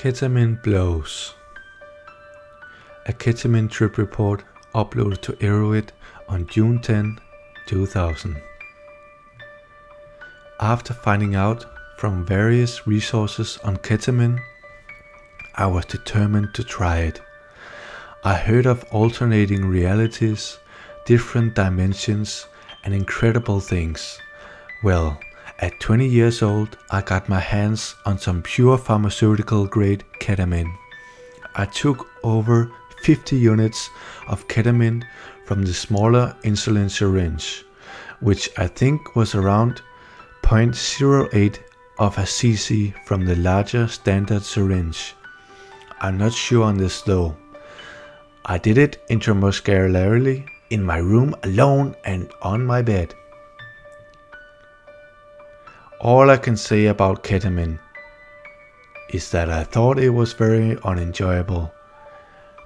Ketamine blows. A ketamine trip report uploaded to Erowid on June 10, 2000. After finding out from various resources on ketamine, I was determined to try it. I heard of alternating realities, different dimensions, and incredible things. Well, at 20 years old, I got my hands on some pure pharmaceutical grade ketamine. I took over 50 units of ketamine from the smaller insulin syringe, which I think was around 0.08 of a cc from the larger standard syringe. I'm not sure on this though. I did it intramuscularly in my room alone and on my bed. All I can say about ketamine is that I thought it was very unenjoyable.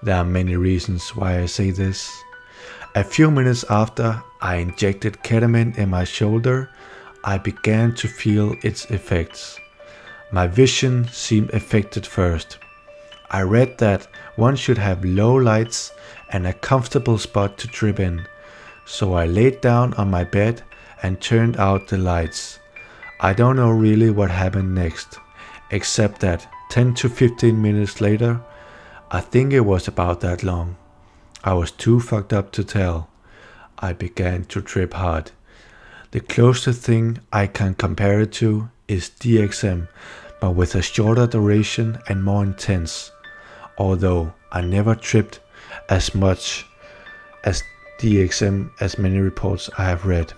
There are many reasons why I say this. A few minutes after I injected ketamine in my shoulder, I began to feel its effects. My vision seemed affected first. I read that one should have low lights and a comfortable spot to trip in, so I laid down on my bed and turned out the lights. I don't know really what happened next, except that 10 to 15 minutes later, I think it was about that long, I was too fucked up to tell, I began to trip hard. The closest thing I can compare it to is DXM, but with a shorter duration and more intense, although I never tripped as much as DXM as many reports I have read.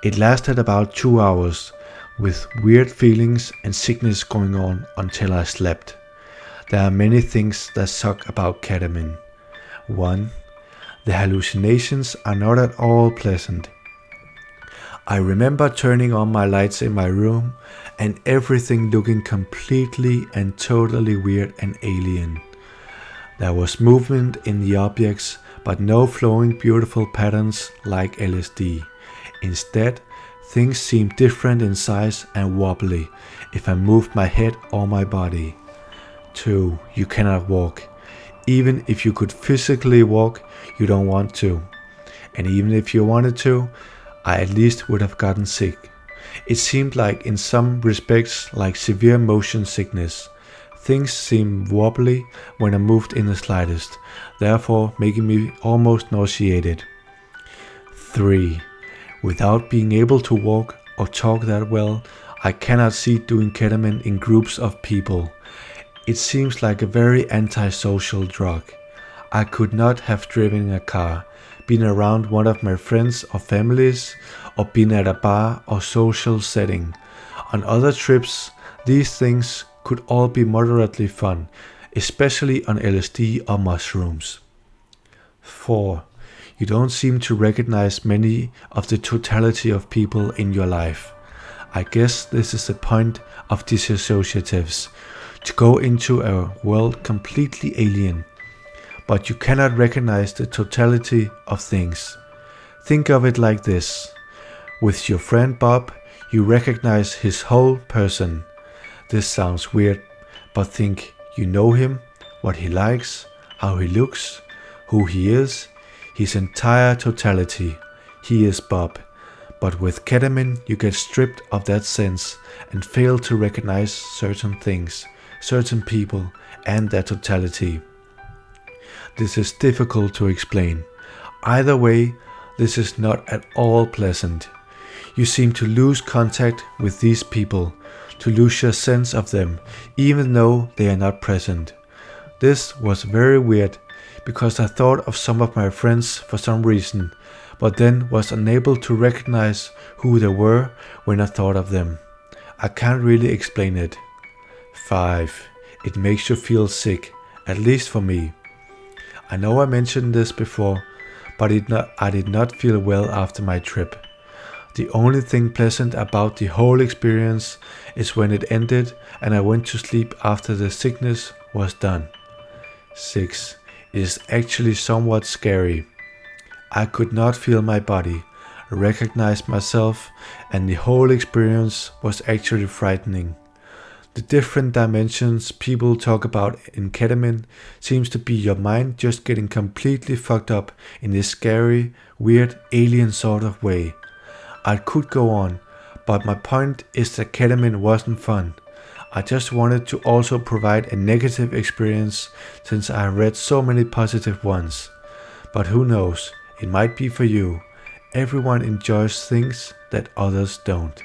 It lasted about 2 hours with weird feelings and sickness going on until I slept. There are many things that suck about ketamine. 1. The hallucinations are not at all pleasant. I remember turning on my lights in my room and everything looking completely and totally weird and alien. There was movement in the objects, but no flowing beautiful patterns like LSD. Instead, things seemed different in size and wobbly if I moved my head or my body. 2. You cannot walk. Even if you could physically walk, you don't want to. And even if you wanted to, I at least would have gotten sick. It seemed like in some respects like severe motion sickness. Things seemed wobbly when I moved in the slightest, therefore making me almost nauseated. 3. Without being able to walk or talk that well, I cannot see doing ketamine in groups of people. It seems like a very antisocial drug. I could not have driven a car, been around one of my friends or families, or been at a bar or social setting. On other trips, these things could all be moderately fun, especially on LSD or mushrooms. 4. You don't seem to recognize many of the totality of people in your life. I guess this is the point of disassociatives, to go into a world completely alien, but you cannot recognize the totality of things. Think of it like this. With your friend Bob, you recognize his whole person. This sounds weird, but think you know him, what he likes, how he looks, who he is, his entire totality. He is Bob. But with ketamine, you get stripped of that sense and fail to recognize certain things, certain people, and their totality. This is difficult to explain. Either way, this is not at all pleasant. You seem to lose contact with these people, to lose your sense of them, even though they are not present. This was very weird, because I thought of some of my friends for some reason, but then was unable to recognize who they were when I thought of them. I can't really explain it. 5. It makes you feel sick, at least for me. I know I mentioned this before, but I did not feel well after my trip. The only thing pleasant about the whole experience is when it ended and I went to sleep after the sickness was done. 6. It is actually somewhat scary. I could not feel my body, recognize myself, and the whole experience was actually frightening. The different dimensions people talk about in ketamine seems to be your mind just getting completely fucked up in this scary, weird, alien sort of way. I could go on, but my point is that ketamine wasn't fun. I just wanted to also provide a negative experience since I have read so many positive ones. But who knows, it might be for you. Everyone enjoys things that others don't.